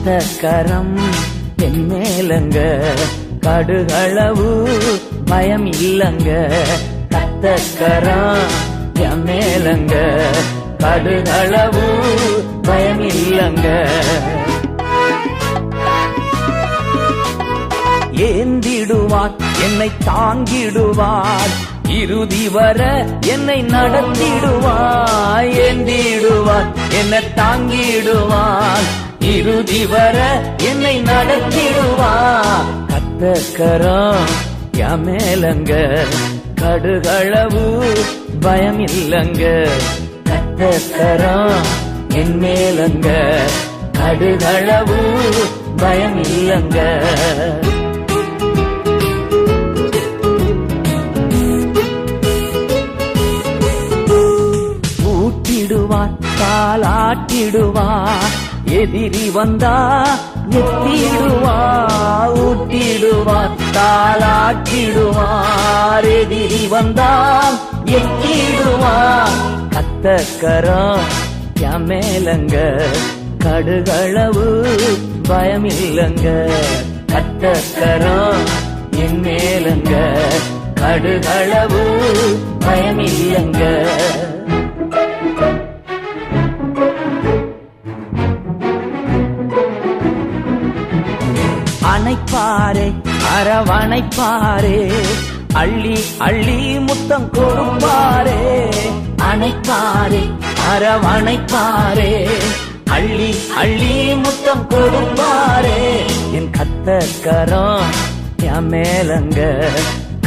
கத்தக்கரம் என் மேலங்க, கடுகளவு பயம் இல்லங்க. கத்தக்கரம் என் மேலங்க, கடுகளவு பயம் இல்லங்க. ஏந்திடுவார் என்னை தாங்கிடுவார், இறுதி வர என்னை நடத்திடுவார். ஏந்திடுவார் என்னை தாங்கிடுவார், இறுதி வர என்னை நடத்திடுவார். கத்தக்கரம் என் மேலங்க, கடுகளவு பயம் இல்லங்க. கத்தக்கரம் என் மேலங்க, கடுகளவு பயம் இல்லங்க. ஊட்டிடுவார் காலாட்டிடுவார், எதிரி வந்தா எத்திடுவார். ஊட்டிடுவார் காலாட்டிடுவார், எதிரி வந்தா எத்திடுவார். கத்தக்கரம் என் மேலங்க, கடுகளவு பயம் இல்லங்க. கத்தக்கரம் என் மேலங்க, கடுகளவு பயம் இல்லங்க. அணைப்பாரே அரவணைப்பாரே, அள்ளி அள்ளி முத்தம் கொடுப்பாரே. அணைப்பாரே அரவணைப்பாரே, அள்ளி அள்ளி முத்தம் கொடுப்பாரே. என் கத்தக்கரம் என் மேலங்க,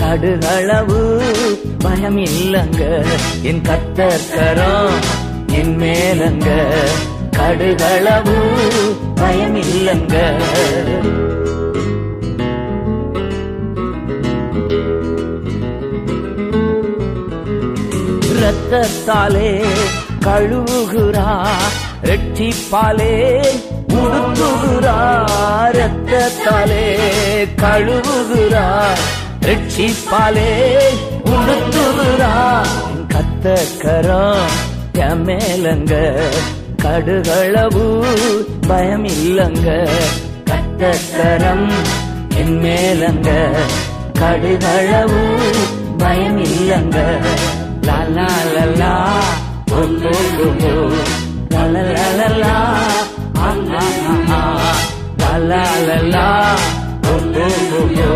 கடுகளவு பயம் இல்லங்க. என் கத்தக்கரம் என் மேலங்க, கடுகளவு பயம் இல்லங்க. ரத்தத்தாலே கழுவுகிறா, ரெட்டிப்பாலே உடுத்துகிறா. ரத்தத்தாலே கழுவுகிறா, ரெட்டிப்பாலே உடுத்துகிறா. கத்தக்கரம் என் மேலங்க, கடுகளவு பயம் இல்லங்க. கத்தக்கரம் என் மேலங்க, கடுகளவு பயம் இல்லங்க. லா லா லா லா ஓ ஓ ஓ, லா லா லா லா லா ஆ ஆ ஆ, லா லா லா லா ஓ ஓ ஓ,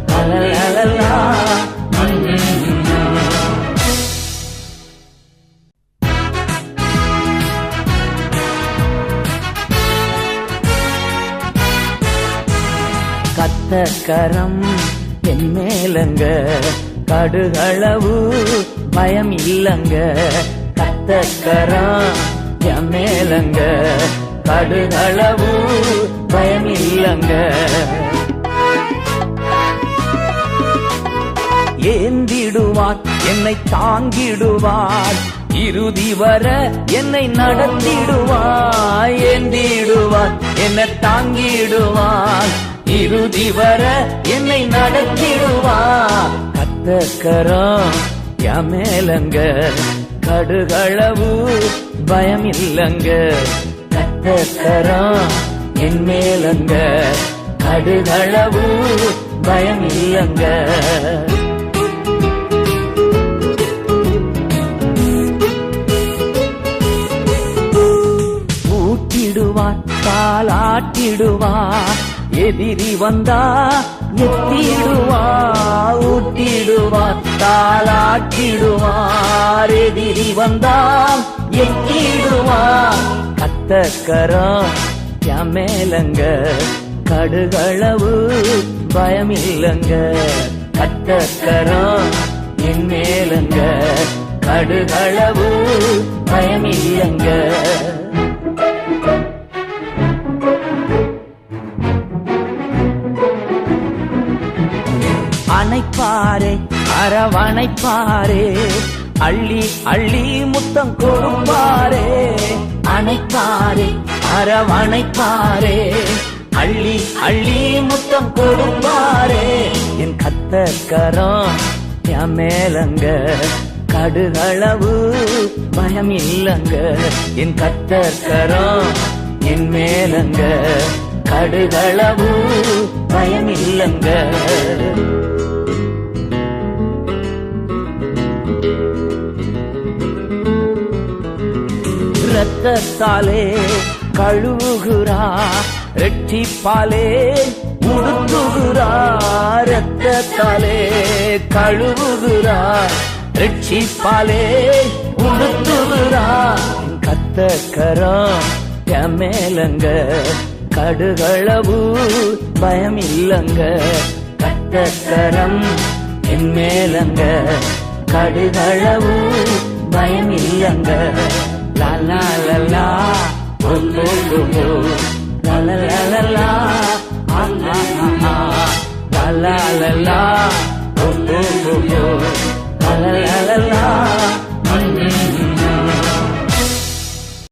லா லா லா லா. கத்தக்கரம் என் மேலங்க, கடுகளவு பயம் இல்லங்க. கத்தக்கரம் என் மேலங்க, கடுகளவு பயம் இல்லங்க. ஏந்திடுவார் என்னை தாங்கிடுவார், இறுதி வர என்னை நடத்திடுவார். ஏந்திடுவார் என்னை தாங்கிடுவார், இறுதி வர என்னை நடத்திடுவார். கத்தக்கரம் என் மேலங்க, கடுகளவு பயம் இல்லங்க. கத்தக்கரம் என் மேலங்க, கடுகளவு பயம் இல்லங்க. ஊட்டிடுவார் காலாட்டிடுவார், எதிரி வந்தா எத்திடுவார். ஊட்டிடுவார் காலாட்டிடுவார், எதிரி வந்தா எத்திடுவார். கத்தக்கரம் என் மேலங்க, கடுகளவு பயம் இல்லங்க. கத்தக்கரம் என் மேலங்க, கடுகளவு பயம் இல்லங்க. அணைப்பாரே அரவணைப்பாரே, அள்ளி அள்ளி முத்தம் கொடுப்பாரே. அணைப்பாரே அரவணைப்பாரே, அள்ளி அள்ளி முத்தம் கொடுப்பாரே. என் கத்தக்கரம் என் மேலங்க, கடுகளவு பயம் இல்லங்க. என் கத்தக்கரம் என் மேலங்க கடுகளவு பயமில்லங்க. ரத்தத்தாலே கழுவுகிறா, ரெட்டிப்பாலே உடுத்துகிறா. ரத்தத்தாலே கழுவுகிறா, ரெட்டிப்பாலே உடுத்துகிறா. கத்தக்கரம் என் மேலங்க கடுகளவு பயமில்லங்க. கத்தக்கரம் என் மேலங்க கடுகளவு பயமில்லங்க. லா லா லா லா ஓ ஓ ஓ ஓ லா லா லா லா லா ஆ ஆ ஆ லா லா லா லா